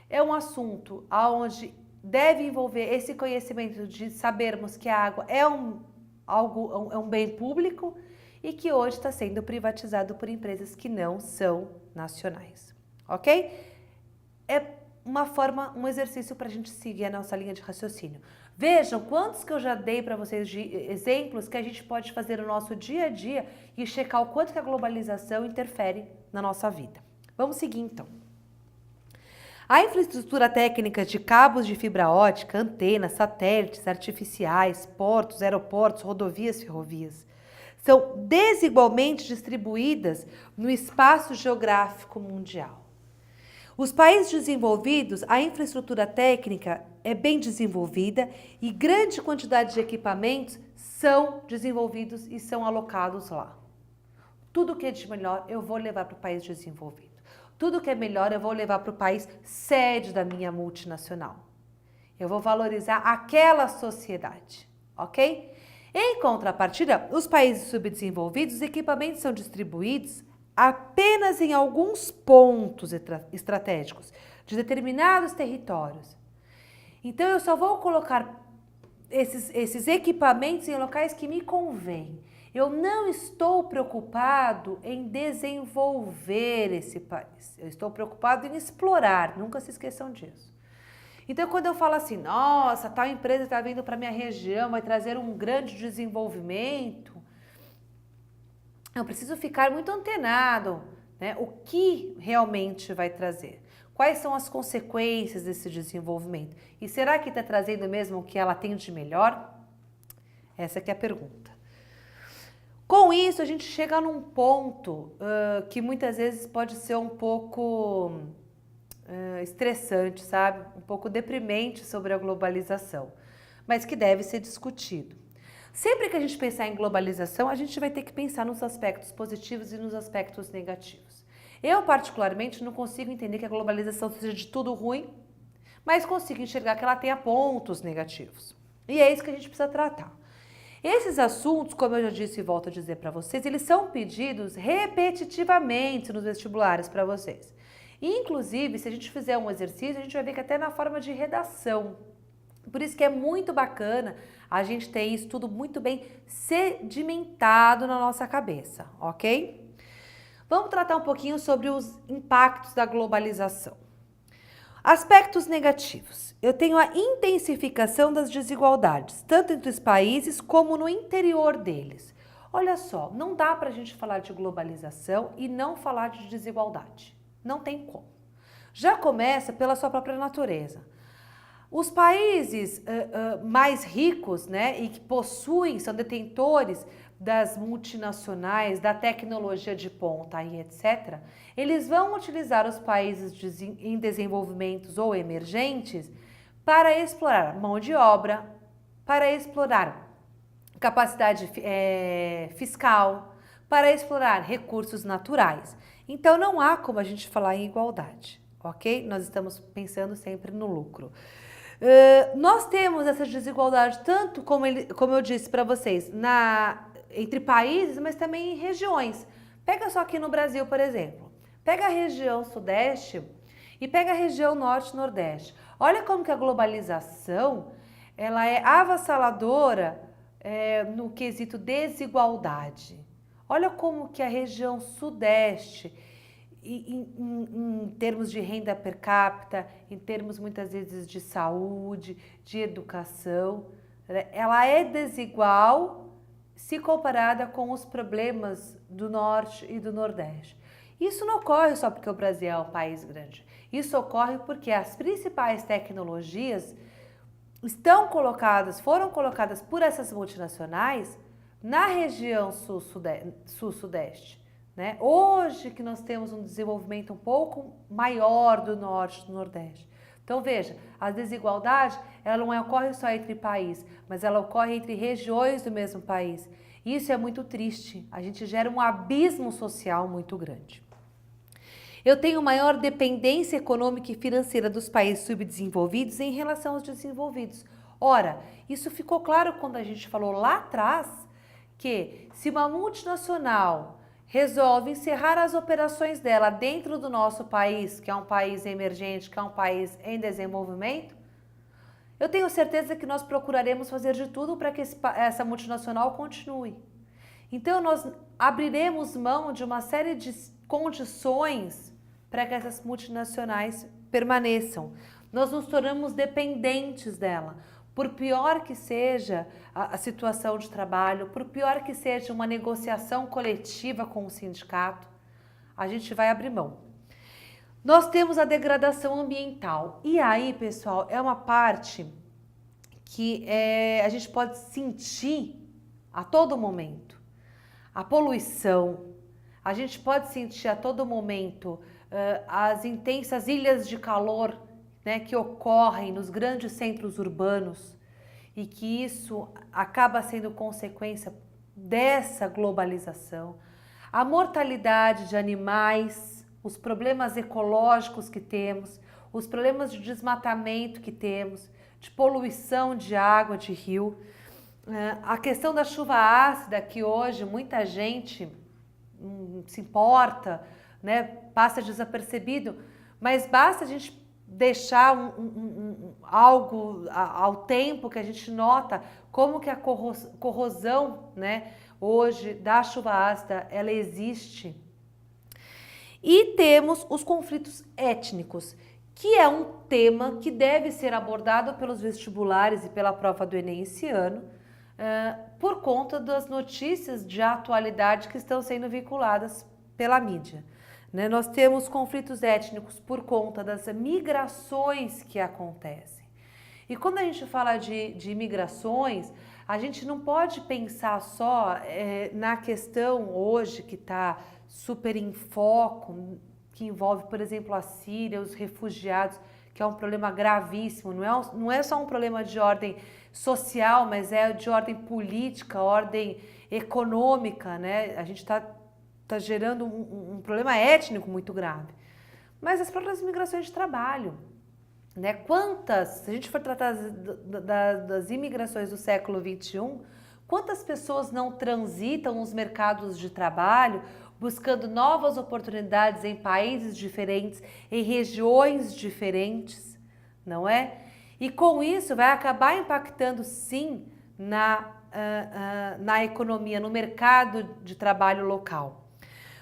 A: é um assunto onde deve envolver esse conhecimento de sabermos que a água é um bem público e que hoje está sendo privatizado por empresas que não são nacionais, ok? É um exercício para a gente seguir a nossa linha de raciocínio. Vejam quantos que eu já dei para vocês de exemplos que a gente pode fazer no nosso dia a dia e checar o quanto que a globalização interfere na nossa vida. Vamos seguir então. A infraestrutura técnica de cabos de fibra ótica, antenas, satélites artificiais, portos, aeroportos, rodovias, ferrovias, são desigualmente distribuídas no espaço geográfico mundial. Os países desenvolvidos, a infraestrutura técnica é bem desenvolvida e grande quantidade de equipamentos são desenvolvidos e são alocados lá. Tudo que é de melhor eu vou levar para o país desenvolvido. Tudo que é melhor eu vou levar para o país sede da minha multinacional. Eu vou valorizar aquela sociedade, ok? Em contrapartida, os países subdesenvolvidos, os equipamentos são distribuídos apenas em alguns pontos estratégicos de determinados territórios. Então, eu só vou colocar esses equipamentos em locais que me convêm. Eu não estou preocupado em desenvolver esse país. Eu estou preocupado em explorar. Nunca se esqueçam disso. Então, quando eu falo assim, nossa, tal empresa está vindo para a minha região, vai trazer um grande desenvolvimento, eu preciso ficar muito antenado, né? O que realmente vai trazer? Quais são as consequências desse desenvolvimento? E será que está trazendo mesmo o que ela tem de melhor? Essa que é a pergunta. Com isso, a gente chega num ponto que muitas vezes pode ser um pouco estressante, sabe? Um pouco deprimente sobre a globalização, mas que deve ser discutido. Sempre que a gente pensar em globalização, a gente vai ter que pensar nos aspectos positivos e nos aspectos negativos. Eu, particularmente, não consigo entender que a globalização seja de tudo ruim, mas consigo enxergar que ela tenha pontos negativos. E é isso que a gente precisa tratar. Esses assuntos, como eu já disse e volto a dizer para vocês, eles são pedidos repetitivamente nos vestibulares para vocês. Inclusive, se a gente fizer um exercício, a gente vai ver que até na forma de redação. Por isso que é muito bacana a gente ter isso tudo muito bem sedimentado na nossa cabeça, ok? Vamos tratar um pouquinho sobre os impactos da globalização. Aspectos negativos. Eu tenho a intensificação das desigualdades, tanto entre os países como no interior deles. Olha só, não dá para a gente falar de globalização e não falar de desigualdade. Não tem como. Já começa pela sua própria natureza. Os países mais ricos, né, e que possuem, são detentores das multinacionais, da tecnologia de ponta e etc., eles vão utilizar os países em desenvolvimentos ou emergentes para explorar mão de obra, para explorar capacidade fiscal, para explorar recursos naturais. Então, não há como a gente falar em igualdade, ok? Nós estamos pensando sempre no lucro. Nós temos essa desigualdade tanto, como eu disse para vocês, entre países, mas também em regiões. Pega só aqui no Brasil, por exemplo. Pega a região sudeste e pega a região norte e nordeste. Olha como que a globalização ela é avassaladora no quesito desigualdade. Olha como que a região sudeste, em termos de renda per capita, em termos muitas vezes de saúde, de educação, ela é desigual se comparada com os problemas do norte e do nordeste. Isso não ocorre só porque o Brasil é um país grande. Isso ocorre porque as principais tecnologias foram colocadas por essas multinacionais na região sul-sudeste, né? Hoje que nós temos um desenvolvimento um pouco maior do norte e do nordeste. Então veja, a desigualdade ela não ocorre só entre países, mas ela ocorre entre regiões do mesmo país. Isso é muito triste, a gente gera um abismo social muito grande. Eu tenho maior dependência econômica e financeira dos países subdesenvolvidos em relação aos desenvolvidos. Ora, isso ficou claro quando a gente falou lá atrás que se uma multinacional resolve encerrar as operações dela dentro do nosso país, que é um país emergente, que é um país em desenvolvimento, eu tenho certeza que nós procuraremos fazer de tudo para que essa multinacional continue. Então, nós abriremos mão de uma série de condições para que essas multinacionais permaneçam. Nós nos tornamos dependentes dela. Por pior que seja a situação de trabalho, por pior que seja uma negociação coletiva com o sindicato, a gente vai abrir mão. Nós temos a degradação ambiental. E aí, pessoal, é uma parte que a gente pode sentir a todo momento. A poluição, a gente pode sentir a todo momento as intensas ilhas de calor, né, que ocorrem nos grandes centros urbanos e que isso acaba sendo consequência dessa globalização. A mortalidade de animais, os problemas ecológicos que temos, os problemas de desmatamento que temos, de poluição de água, de rio, a questão da chuva ácida que hoje muita gente se importa, né, passa desapercebido, mas basta a gente deixar algo ao tempo que a gente nota como que a corrosão, né, hoje da chuva ácida, ela existe. E temos os conflitos étnicos, que é um tema que deve ser abordado pelos vestibulares e pela prova do Enem esse ano, por conta das notícias de atualidade que estão sendo veiculadas pela mídia. Né? Nós temos conflitos étnicos por conta das migrações que acontecem. E quando a gente fala de migrações, a gente não pode pensar só na questão hoje que está super em foco, que envolve, por exemplo, a Síria, os refugiados, que é um problema gravíssimo, não é só um problema de ordem social, mas é de ordem política, ordem econômica, né? A gente está gerando um problema étnico muito grave. Mas as próprias migrações de trabalho, né? Quantas, se a gente for tratar das imigrações do século XXI, quantas pessoas não transitam nos mercados de trabalho buscando novas oportunidades em países diferentes, em regiões diferentes, não é? E com isso vai acabar impactando sim na economia, no mercado de trabalho local.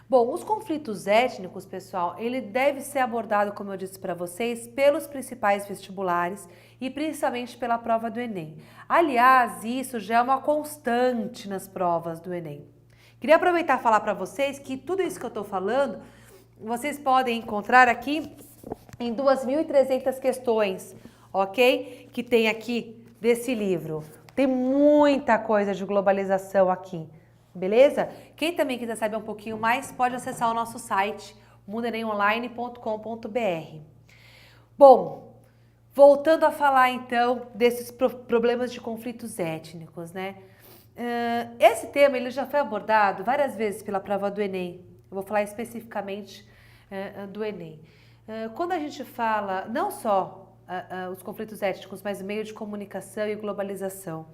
A: Bom, os conflitos étnicos, pessoal, ele deve ser abordado, como eu disse para vocês, pelos principais vestibulares e principalmente pela prova do Enem. Aliás, isso já é uma constante nas provas do Enem. Queria aproveitar e falar para vocês que tudo isso que eu estou falando, vocês podem encontrar aqui em 2.300 questões, ok? Que tem aqui desse livro. Tem muita coisa de globalização aqui. Beleza? Quem também quiser saber um pouquinho mais, pode acessar o nosso site, mundoenemonline.com.br. Bom, voltando a falar então desses problemas de conflitos étnicos, né? Esse tema ele já foi abordado várias vezes pela prova do Enem. Eu vou falar especificamente do Enem. Quando a gente fala não só os conflitos étnicos, mas meio de comunicação e globalização.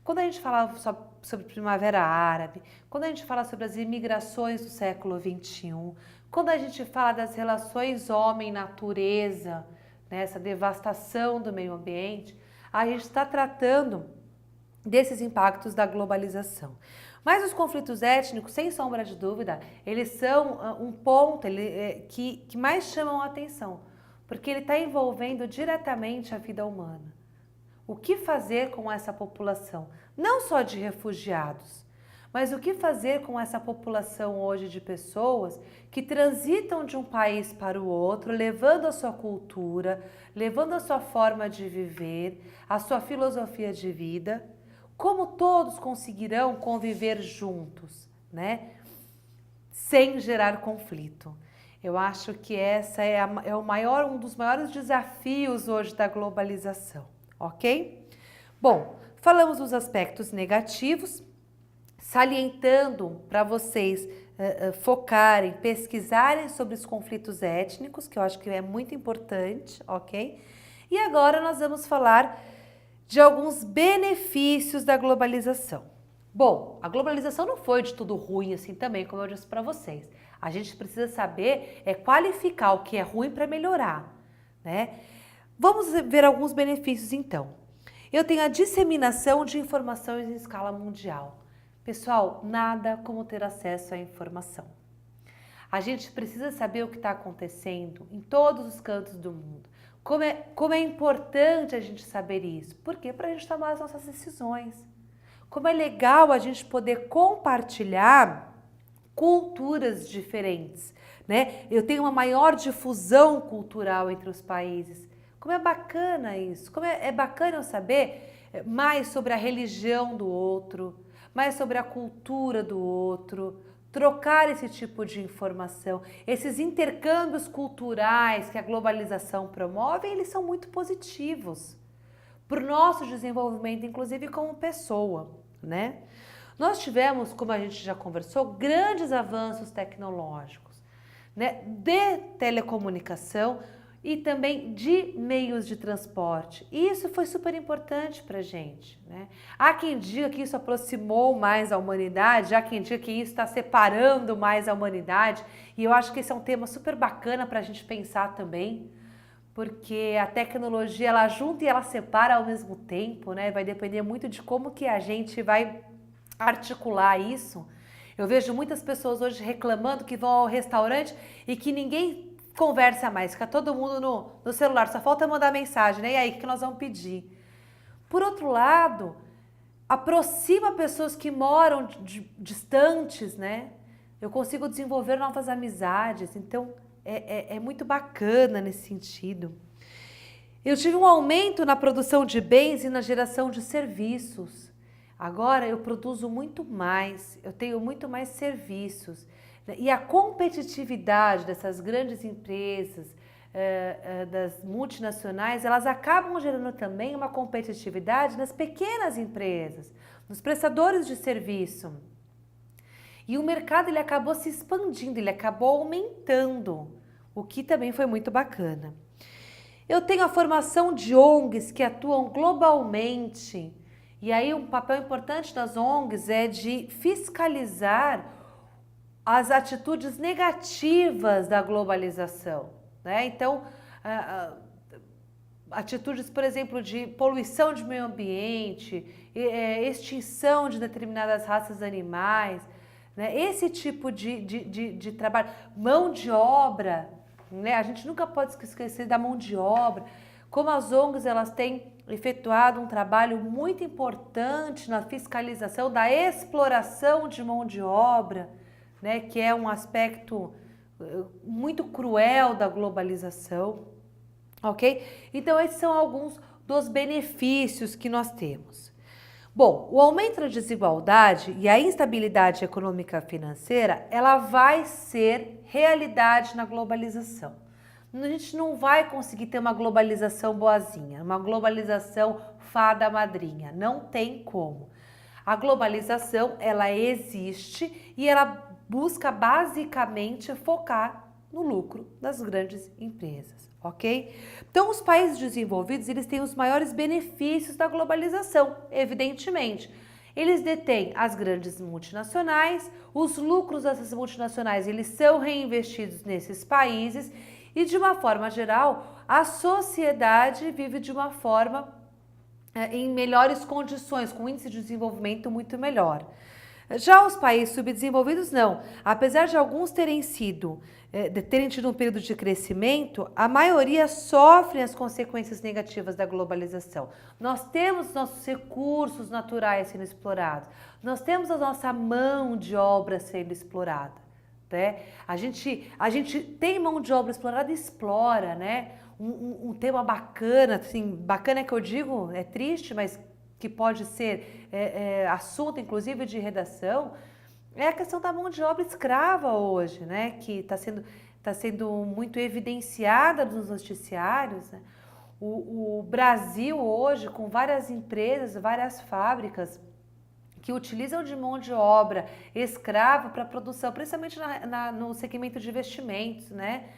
A: Quando a gente fala sobre Primavera Árabe, quando a gente fala sobre as imigrações do século XXI, quando a gente fala das relações homem-natureza, né, essa devastação do meio ambiente, a gente está tratando desses impactos da globalização. Mas os conflitos étnicos, sem sombra de dúvida, eles são um ponto que mais chamam a atenção, porque ele está envolvendo diretamente a vida humana. O que fazer com essa população? Não só de refugiados, mas o que fazer com essa população hoje de pessoas que transitam de um país para o outro, levando a sua cultura, levando a sua forma de viver, a sua filosofia de vida. Como todos conseguirão conviver juntos, né? sem gerar conflito. Eu acho que essa é, um dos maiores desafios hoje da globalização, ok? Bom, falamos dos aspectos negativos, salientando para vocês focarem, pesquisarem sobre os conflitos étnicos, que eu acho que é muito importante, ok? E agora nós vamos falar de alguns benefícios da globalização. Bom, a globalização não foi de tudo ruim assim também, como eu disse para vocês. A gente precisa saber qualificar o que é ruim para melhorar, né? Vamos ver alguns benefícios então. Eu tenho a disseminação de informações em escala mundial. Pessoal, nada como ter acesso à informação. A gente precisa saber o que está acontecendo em todos os cantos do mundo. Como é importante a gente saber isso. Por quê? Para a gente tomar as nossas decisões. Como é legal a gente poder compartilhar culturas diferentes, né? Eu tenho uma maior difusão cultural entre os países. Como é bacana isso. Como é bacana eu saber mais sobre a religião do outro, mais sobre a cultura do outro, trocar esse tipo de informação. Esses intercâmbios culturais que a globalização promove, eles são muito positivos para o nosso desenvolvimento, inclusive como pessoa, né? Nós tivemos, como a gente já conversou, grandes avanços tecnológicos, né? De telecomunicação e também de meios de transporte. E isso foi super importante para a gente, né? Há quem diga que isso aproximou mais a humanidade, há quem diga que isso está separando mais a humanidade, e eu acho que esse é um tema super bacana para a gente pensar também, porque a tecnologia ela junta e ela separa ao mesmo tempo, né? Vai depender muito de como que a gente vai articular isso. Eu vejo muitas pessoas hoje reclamando que vão ao restaurante e que ninguém conversa mais, fica todo mundo no celular, só falta mandar mensagem, né? E aí, o que nós vamos pedir? Por outro lado, aproxima pessoas que moram distantes, né? Eu consigo desenvolver novas amizades, então é muito bacana nesse sentido. Eu tive um aumento na produção de bens e na geração de serviços. Agora eu produzo muito mais, eu tenho muito mais serviços. E a competitividade dessas grandes empresas, das multinacionais, elas acabam gerando também uma competitividade nas pequenas empresas, nos prestadores de serviço. E o mercado ele acabou se expandindo, ele acabou aumentando, o que também foi muito bacana. Eu tenho a formação de ONGs que atuam globalmente, e aí um papel importante das ONGs é de fiscalizar as atitudes negativas da globalização, né? Então, atitudes, por exemplo, de poluição de meio ambiente, extinção de determinadas raças animais, né? Esse tipo de trabalho, mão de obra, né? A gente nunca pode esquecer da mão de obra, como as ONGs elas têm efetuado um trabalho muito importante na fiscalização da exploração de mão de obra, né, que é um aspecto muito cruel da globalização, ok? Então, esses são alguns dos benefícios que nós temos. Bom, o aumento da desigualdade e a instabilidade econômica financeira, ela vai ser realidade na globalização. A gente não vai conseguir ter uma globalização boazinha, uma globalização fada madrinha, não tem como. A globalização, ela existe e ela busca basicamente focar no lucro das grandes empresas, ok? Então, os países desenvolvidos, eles têm os maiores benefícios da globalização, evidentemente. Eles detêm as grandes multinacionais, os lucros dessas multinacionais, eles são reinvestidos nesses países e, de uma forma geral, a sociedade vive de uma forma em melhores condições, com índice de desenvolvimento muito melhor. Já os países subdesenvolvidos não. Apesar de alguns terem tido um período de crescimento, a maioria sofre as consequências negativas da globalização. Nós temos nossos recursos naturais sendo explorados, nós temos a nossa mão de obra sendo explorada, né? A gente tem mão de obra explorada e explora, né? Um tema bacana, assim, bacana que eu digo, é triste, mas que pode ser assunto, inclusive, de redação, é a questão da mão de obra escrava hoje, né? Que tá sendo muito evidenciada nos noticiários, né? O Brasil hoje, com várias empresas, várias fábricas que utilizam de mão de obra escrava para produção, principalmente no segmento de investimentos, né?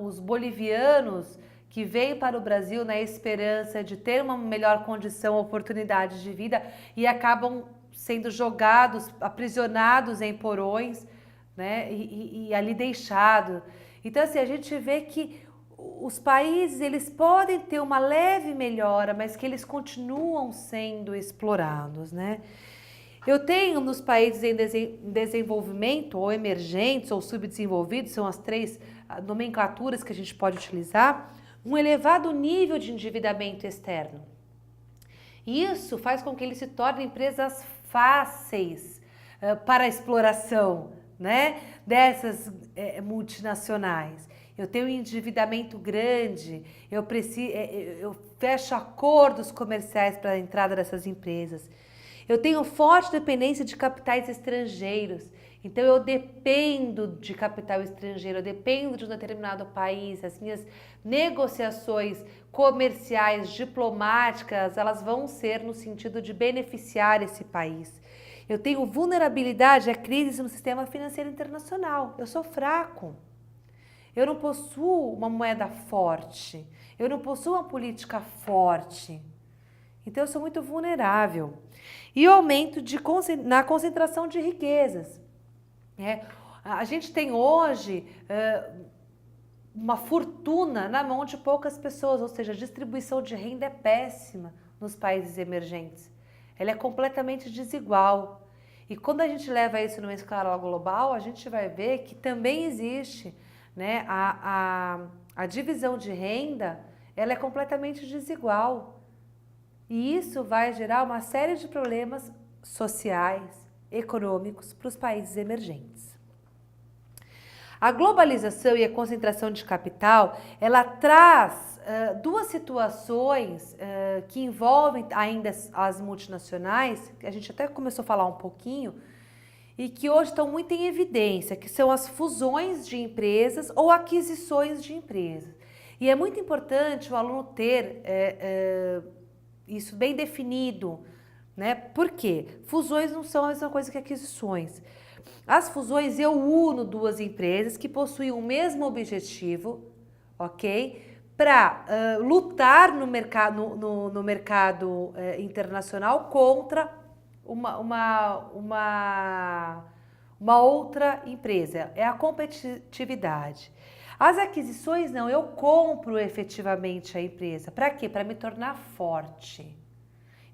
A: Os bolivianos que vêm para o Brasil na esperança de ter uma melhor condição, oportunidade de vida e acabam sendo jogados, aprisionados em porões, né? E ali deixado. Então, assim, a gente vê que os países eles podem ter uma leve melhora, mas que eles continuam sendo explorados, né? Eu tenho nos países em desenvolvimento, ou emergentes, ou subdesenvolvidos, são as três nomenclaturas que a gente pode utilizar, um elevado nível de endividamento externo. Isso faz com que eles se tornem empresas fáceis para a exploração, né, dessas multinacionais. Eu tenho um endividamento grande, eu fecho acordos comerciais para a entrada dessas empresas. Eu tenho forte dependência de capitais estrangeiros, então eu dependo de capital estrangeiro, eu dependo de um determinado país, as minhas negociações comerciais, diplomáticas, elas vão ser no sentido de beneficiar esse país. Eu tenho vulnerabilidade a crises no sistema financeiro internacional, eu sou fraco. Eu não possuo uma moeda forte, eu não possuo uma política forte. Então eu sou muito vulnerável. E o aumento na concentração de riquezas. A gente tem hoje uma fortuna na mão de poucas pessoas, ou seja, a distribuição de renda é péssima nos países emergentes. Ela é completamente desigual. E quando a gente leva isso numa escala global, a gente vai ver que também existe, né, a divisão de renda, ela é completamente desigual. E isso vai gerar uma série de problemas sociais, econômicos para os países emergentes. A globalização e a concentração de capital, ela traz duas situações que envolvem ainda as multinacionais, que a gente até começou a falar um pouquinho, e que hoje estão muito em evidência, que são as fusões de empresas ou aquisições de empresas. E é muito importante o aluno ter isso bem definido, né? Por quê? Fusões não são a mesma coisa que aquisições. As fusões eu uno duas empresas que possuem o mesmo objetivo, ok? Para lutar no mercado internacional contra uma outra empresa. É a competitividade. As aquisições não, eu compro efetivamente a empresa. Para quê? Para me tornar forte.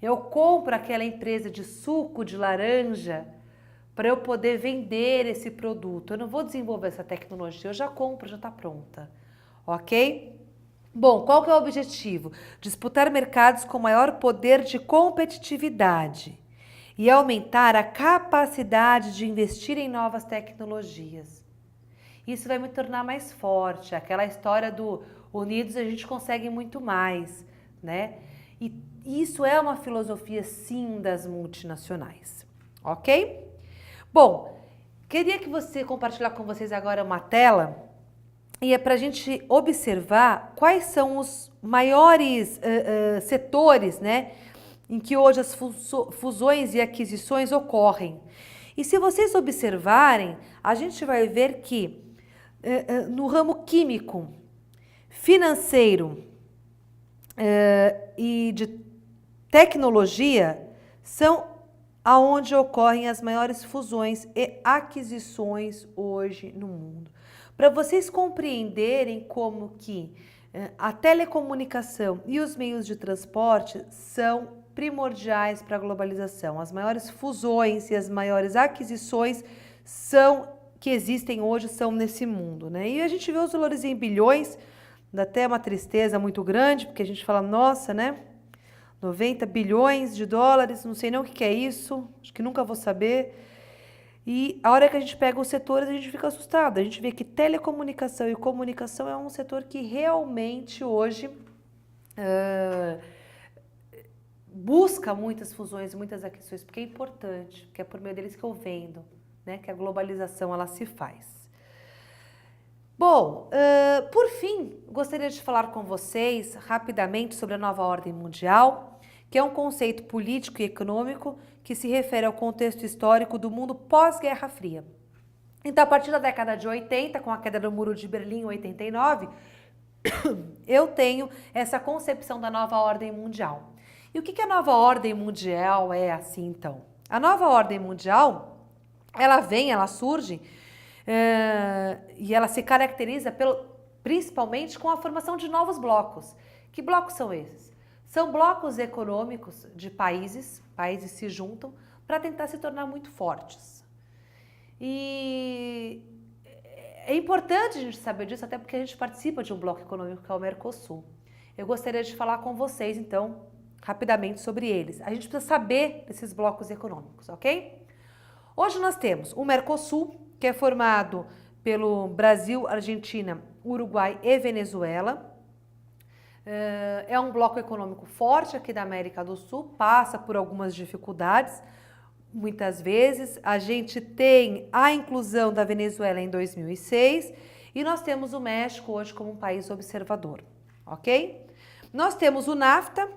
A: Eu compro aquela empresa de suco de laranja para eu poder vender esse produto. Eu não vou desenvolver essa tecnologia, eu já compro, já está pronta. Ok? Bom, qual que é o objetivo? Disputar mercados com maior poder de competitividade e aumentar a capacidade de investir em novas tecnologias. Isso vai me tornar mais forte. Aquela história do unidos a gente consegue muito mais, né? E isso é uma filosofia, sim, das multinacionais, ok? Bom, queria que você compartilhar com vocês agora uma tela e é para a gente observar quais são os maiores setores, né, em que hoje as fusões e aquisições ocorrem. E se vocês observarem, a gente vai ver que no ramo químico, financeiro e de tecnologia são aonde ocorrem as maiores fusões e aquisições hoje no mundo. Para vocês compreenderem como que a telecomunicação e os meios de transporte são primordiais para a globalização. As maiores fusões e as maiores aquisições que existem hoje são nesse mundo, né? E a gente vê os valores em bilhões, dá até uma tristeza muito grande, porque a gente fala, nossa, né? 90 bilhões de dólares, não sei nem o que é isso, acho que nunca vou saber. E a hora que a gente pega os setores, a gente fica assustado. A gente vê que telecomunicação e comunicação é um setor que realmente hoje busca muitas fusões, muitas aquisições, porque é importante, porque é por meio deles que eu vendo, né, que a globalização ela se faz. Bom, por fim, gostaria de falar com vocês rapidamente sobre a nova ordem mundial, que é um conceito político e econômico que se refere ao contexto histórico do mundo pós-Guerra Fria. Então, a partir da década de 80, com a queda do Muro de Berlim em 89, eu tenho essa concepção da nova ordem mundial. E o que a nova ordem mundial é assim, então? A nova ordem mundial, ela surge e ela se caracteriza principalmente com a formação de novos blocos. Que blocos são esses? São blocos econômicos de países se juntam para tentar se tornar muito fortes. E é importante a gente saber disso, até porque a gente participa de um bloco econômico que é o Mercosul. Eu gostaria de falar com vocês, então, rapidamente sobre eles. A gente precisa saber desses blocos econômicos, ok? Hoje nós temos o Mercosul, que é formado pelo Brasil, Argentina, Uruguai e Venezuela. É um bloco econômico forte aqui da América do Sul, passa por algumas dificuldades, muitas vezes. A gente tem a inclusão da Venezuela em 2006 e nós temos o México hoje como um país observador, ok? Nós temos o NAFTA,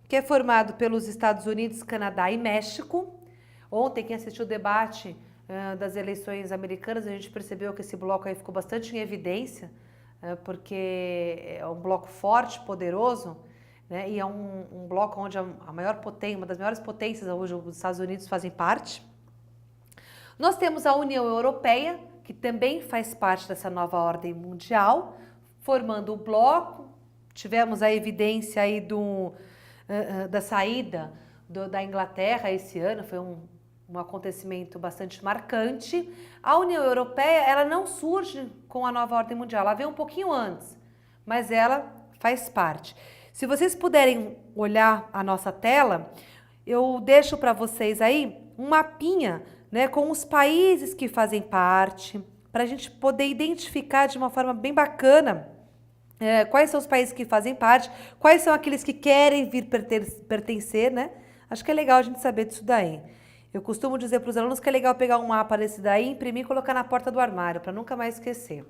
A: que é formado pelos Estados Unidos, Canadá e México. Ontem, quem assistiu o debate das eleições americanas, a gente percebeu que esse bloco aí ficou bastante em evidência, porque é um bloco forte, poderoso, né? E é um bloco onde uma das maiores potências hoje, os Estados Unidos fazem parte. Nós temos a União Europeia, que também faz parte dessa nova ordem mundial, formando o bloco. Tivemos a evidência aí da saída da Inglaterra esse ano, foi um acontecimento bastante marcante. A União Europeia, ela não surge com a nova ordem mundial, ela veio um pouquinho antes, mas ela faz parte. Se vocês puderem olhar a nossa tela, eu deixo para vocês aí um mapinha, né, com os países que fazem parte, para a gente poder identificar de uma forma bem bacana quais são os países que fazem parte, quais são aqueles que querem vir pertencer, né? Acho que é legal a gente saber disso daí. Eu costumo dizer para os alunos que é legal pegar um mapa desse daí, imprimir e colocar na porta do armário, para nunca mais esquecer.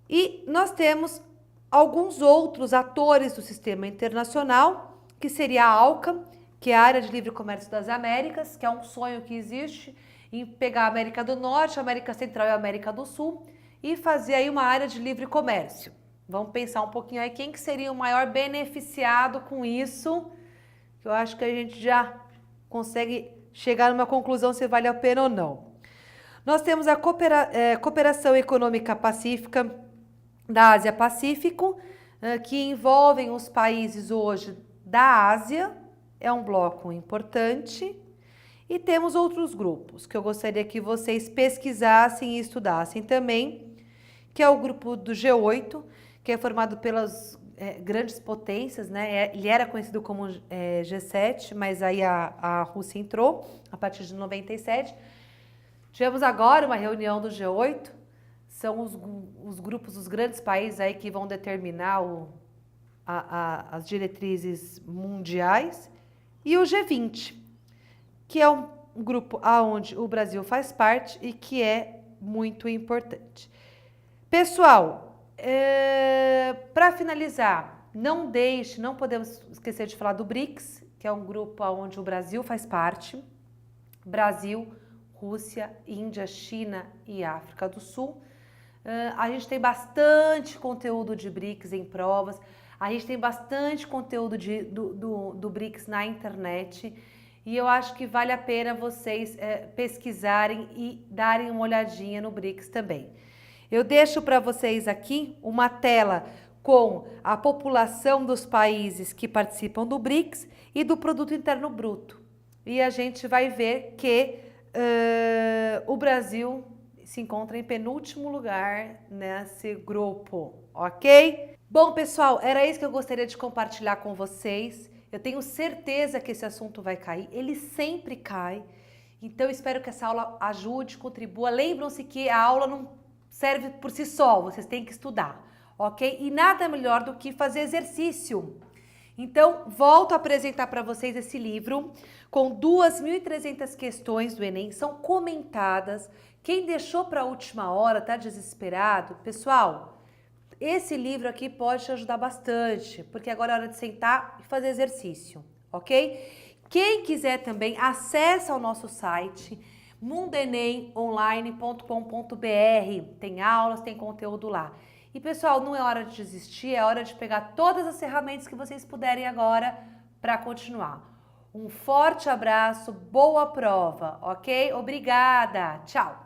A: E nós temos alguns outros atores do sistema internacional, que seria a ALCA, que é a Área de Livre Comércio das Américas, que é um sonho que existe em pegar a América do Norte, a América Central e a América do Sul e fazer aí uma área de livre comércio. Vamos pensar um pouquinho aí quem que seria o maior beneficiado com isso, que eu acho que a gente já consegue chegar numa conclusão se vale a pena ou não. Nós temos a Cooperação Econômica Pacífica da Ásia-Pacífico, que envolvem os países hoje da Ásia, é um bloco importante. E temos outros grupos que eu gostaria que vocês pesquisassem e estudassem também, que é o grupo do G8, que é formado pelas grandes potências, né? Ele era conhecido como G7, mas aí a Rússia entrou a partir de 97. Tivemos agora uma reunião do G8, são os grupos, os grandes países aí que vão determinar as diretrizes mundiais, e o G20, que é um grupo onde o Brasil faz parte e que é muito importante. Pessoal, para finalizar, não podemos esquecer de falar do BRICS, que é um grupo onde o Brasil faz parte. Brasil, Rússia, Índia, China e África do Sul. A gente tem bastante conteúdo de BRICS em provas, a gente tem bastante conteúdo do BRICS na internet. E eu acho que vale a pena vocês pesquisarem e darem uma olhadinha no BRICS também. Eu deixo para vocês aqui uma tela com a população dos países que participam do BRICS e do Produto Interno Bruto. E a gente vai ver que o Brasil se encontra em penúltimo lugar nesse grupo, ok? Bom, pessoal, era isso que eu gostaria de compartilhar com vocês. Eu tenho certeza que esse assunto vai cair, ele sempre cai, então eu espero que essa aula ajude, contribua. Lembram-se que a aula não serve por si só, vocês têm que estudar, ok? E nada melhor do que fazer exercício. Então, volto a apresentar para vocês esse livro com 2.300 questões do Enem, são comentadas. Quem deixou para a última hora, tá desesperado? Pessoal, esse livro aqui pode te ajudar bastante, porque agora é hora de sentar e fazer exercício, ok? Quem quiser também, acessa o nosso site mundoenemonline.com.br. Tem aulas, tem conteúdo lá. E pessoal, não é hora de desistir, é hora de pegar todas as ferramentas que vocês puderem agora para continuar. Um forte abraço, boa prova, ok? Obrigada, tchau!